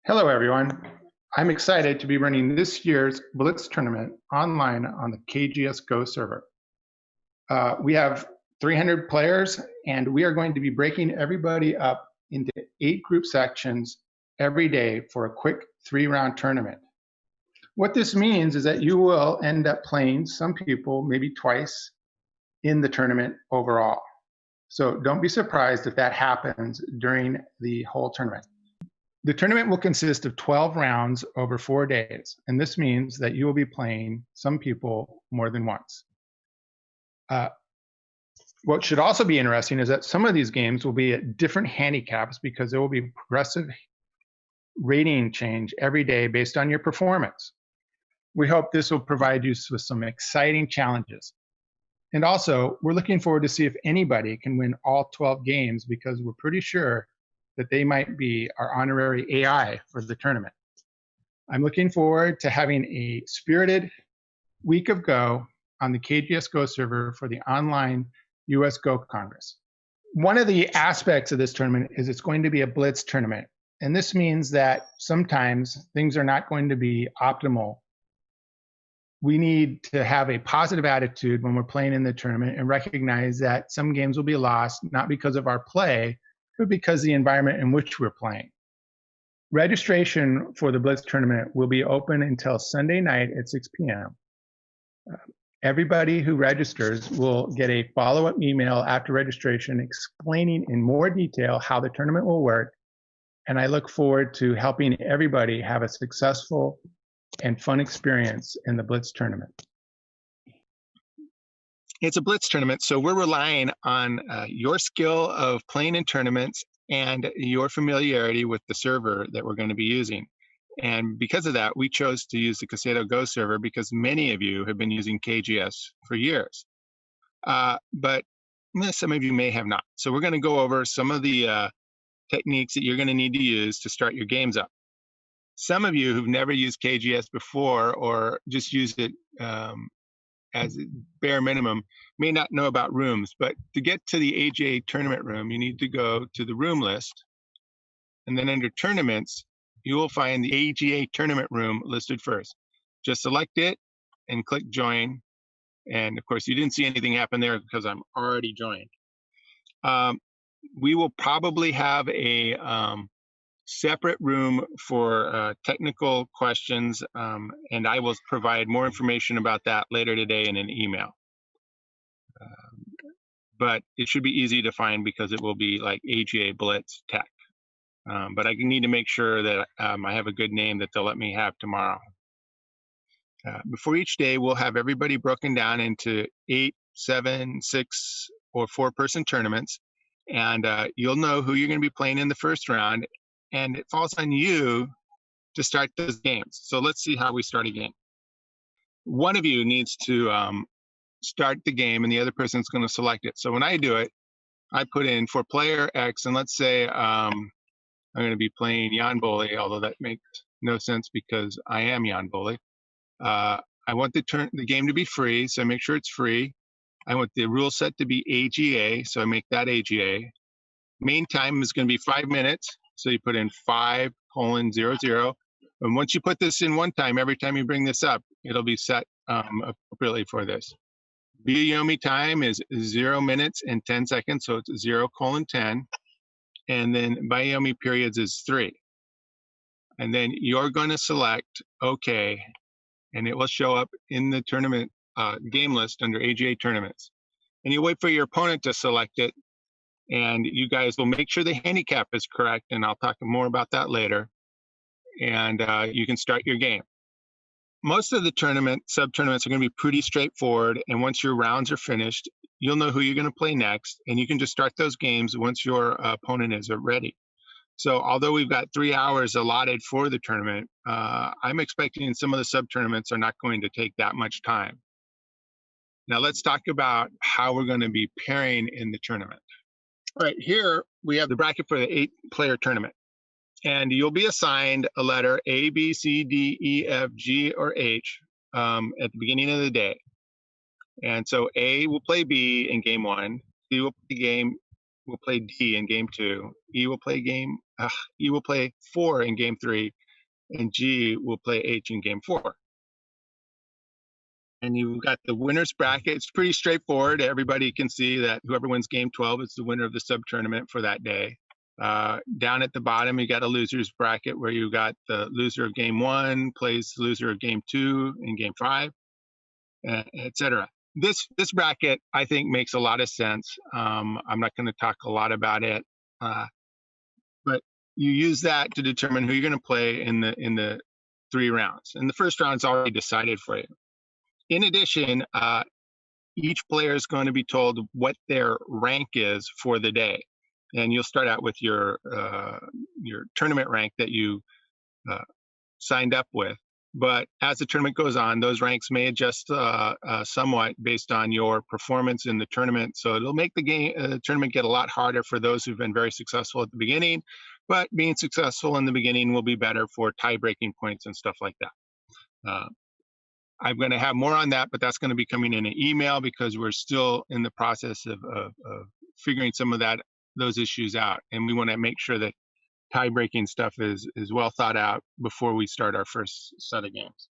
Hello, everyone. I'm excited to be running this year's Blitz tournament online on the KGS Go server. We have 300 players, and we are going to be breaking everybody up into 8 group sections every day for a quick 3-round tournament. What this means is that you will end up playing some people maybe twice in the tournament overall. So don't be surprised if that happens during the whole tournament. The tournament will consist of 12 rounds over 4 days, and this means that you will be playing some people more than once. What should also be interesting is that some of these games will be at different handicaps because there will be progressive rating change every day based on your performance. We hope this will provide you with some exciting challenges. And also, we're looking forward to see if anybody can win all 12 games because we're pretty sure that they might be our honorary AI for the tournament. I'm looking forward to having a spirited week of Go on the KGS Go server for the online US Go Congress. One of the aspects of this tournament is it's going to be a Blitz tournament. And this means that sometimes things are not going to be optimal. We need to have a positive attitude when we're playing in the tournament and recognize that some games will be lost, not because of our play, but because of the environment in which we're playing. Registration for the Blitz tournament will be open until Sunday night at 6 p.m. Everybody who registers will get a follow-up email after registration explaining in more detail how the tournament will work, and I look forward to helping everybody have a successful and fun experience in the Blitz tournament. It's a Blitz tournament, so we're relying on your skill of playing in tournaments and your familiarity with the server that we're going to be using. And because of that, we chose to use the Kaseto Go server because many of you have been using KGS for years. But some of you may have not. So we're going to go over some of the techniques that you're going to need to use to start your games up. Some of you who've never used KGS before or just used it as a bare minimum may not know about rooms, but to get to the AGA tournament room, you need to go to the room list. And then under tournaments, you will find the AGA tournament room listed first. Just select it and click join. And of course, you didn't see anything happen there because I'm already joined. We will probably have a separate room for technical questions, and I will provide more information about that later today in an email. But it should be easy to find because it will be like AGA Blitz Tech. But I need to make sure that I have a good name that they'll let me have tomorrow. Before each day, we'll have everybody broken down into 8, 7, 6, or 4-person tournaments, and you'll know who you're going to be playing in the first round, and it falls on you to start those games. So let's see how we start a game. One of you needs to start the game, and the other person's going to select it. So when I do it, I put in for player X, and let's say I'm going to be playing Jan Boley, although that makes no sense because I am Jan Boley. I want the game to be free, so I make sure it's free. I want the rule set to be AGA, so I make that AGA. Main time is going to be 5 minutes, so you put in 5:00. And once you put this in one time, every time you bring this up, it'll be set appropriately for this. Biyomi time is 0 minutes and 10 seconds, so it's 0:10. And then Biyomi periods is 3. And then you're going to select OK, and it will show up in the tournament game list under AGA tournaments. And you wait for your opponent to select it, and you guys will make sure the handicap is correct, and I'll talk more about that later. And you can start your game. Most of the sub-tournaments are going to be pretty straightforward, and once your rounds are finished, you'll know who you're going to play next, and you can just start those games once your opponent is ready. So although we've got 3 hours allotted for the tournament, I'm expecting some of the sub-tournaments are not going to take that much time. Now let's talk about how we're going to be pairing in the tournament. All right, here we have the bracket for the 8-player tournament. And you'll be assigned a letter A, B, C, D, E, F, G, or H at the beginning of the day. And so A will play B in game 1, B will play will play D in game 2. E will play 4 in game 3, and G will play H in game 4. And you've got the winner's bracket. It's pretty straightforward. Everybody can see that whoever wins game 12 is the winner of the sub tournament for that day. Down at the bottom, you got a loser's bracket where you got the loser of game 1 plays the loser of game 2 in game 5, etc. This bracket, I think, makes a lot of sense. I'm not going to talk a lot about it, but you use that to determine who you're going to play in the 3 rounds. And the first round is already decided for you. In addition, each player is going to be told what their rank is for the day, and you'll start out with your tournament rank that you signed up with. But as the tournament goes on, those ranks may adjust somewhat based on your performance in the tournament. So it'll make the tournament get a lot harder for those who've been very successful at the beginning. But being successful in the beginning will be better for tie-breaking points and stuff like that. I'm going to have more on that, but that's going to be coming in an email because we're still in the process of figuring some of those issues out, and we want to make sure that tie-breaking stuff is well thought out before we start our first set of games.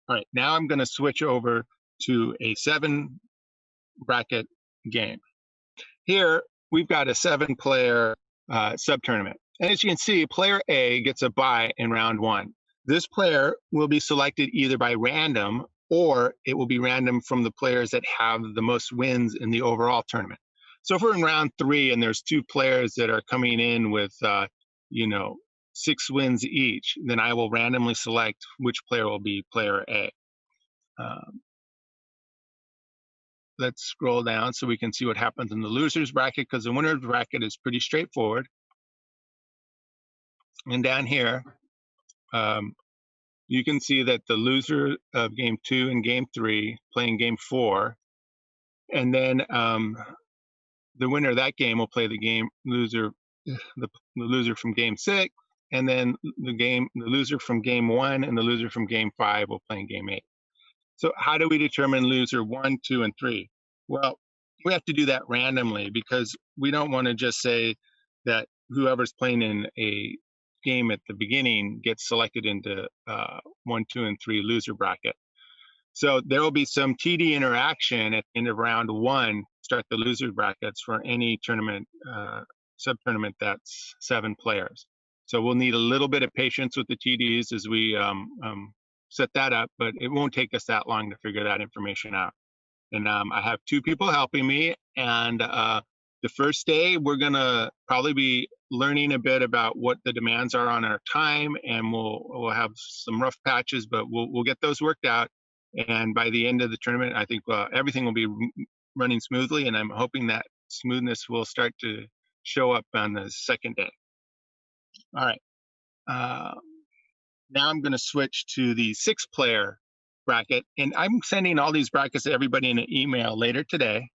All right, now I'm going to switch over to a 7-bracket game. Here we've got a 7-player sub-tournament, and as you can see, player A gets a bye in round 1. This player will be selected either by random, or it will be random from the players that have the most wins in the overall tournament. So if we're in round 3 and there's 2 players that are coming in with 6 wins each, then I will randomly select which player will be player A. Let's scroll down so we can see what happens in the loser's bracket, because the winner's bracket is pretty straightforward. And down here, you can see that the loser of game 2 and game 3 playing game 4, and then the winner of that game will play the loser from game 6, and then the loser from game 1 and the loser from game 5 will play in game 8. So how do we determine loser 1, 2, and 3? Well, we have to do that randomly because we don't want to just say that whoever's playing in a game at the beginning gets selected into 1, 2, and 3 loser bracket. So there will be some TD interaction at the end of round 1, start the loser brackets for any tournament, sub-tournament that's 7 players. So we'll need a little bit of patience with the TDs as we set that up, but it won't take us that long to figure that information out. And I have 2 people helping me, and the first day we're gonna probably be learning a bit about what the demands are on our time, and we'll have some rough patches, but we'll get those worked out. And by the end of the tournament, I think everything will be running smoothly, and I'm hoping that smoothness will start to show up on the second day. All right. Now I'm going to switch to the 6-player bracket, and I'm sending all these brackets to everybody in an email later today.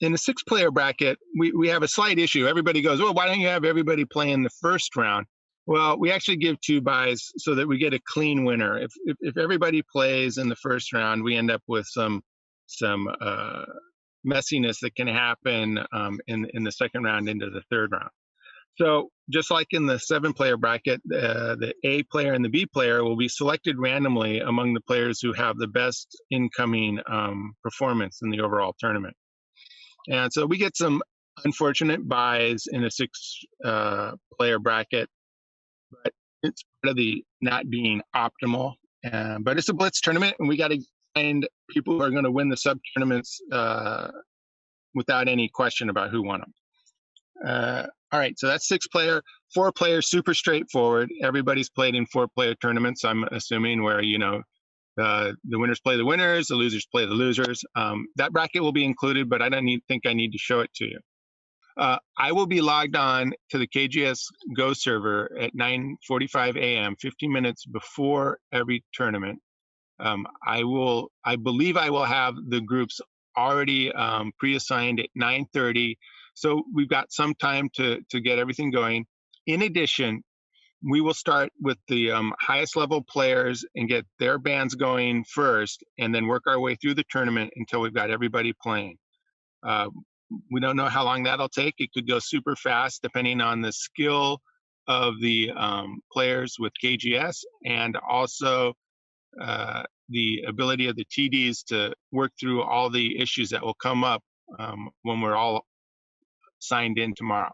In the 6-player bracket, we have a slight issue. Everybody goes, well, why don't you have everybody play in the first round? Well, we actually give 2 byes so that we get a clean winner. If everybody plays in the first round, we end up with some messiness that can happen in the second round into the third round. So just like in the 7-player bracket, the A player and the B player will be selected randomly among the players who have the best incoming performance in the overall tournament. And so we get some unfortunate byes in a 6-player bracket, but it's part of the not being optimal. But it's a Blitz tournament, and we got to find people who are going to win the sub-tournaments without any question about who won them. All right, so that's 6-player. 4-player, super straightforward. Everybody's played in 4-player tournaments, I'm assuming, where, the winners play the winners, the losers play the losers. That bracket will be included, but I don't think I need to show it to you. I will be logged on to the KGS Go server at 9:45 a.m., 15 minutes before every tournament. I believe I will have the groups already pre-assigned at 9:30. So we've got some time to get everything going. In addition, we will start with the highest level players and get their bands going first, and then work our way through the tournament until we've got everybody playing. We don't know how long that'll take. It could go super fast depending on the skill of the players with KGS, and also the ability of the TDs to work through all the issues that will come up when we're all signed in tomorrow.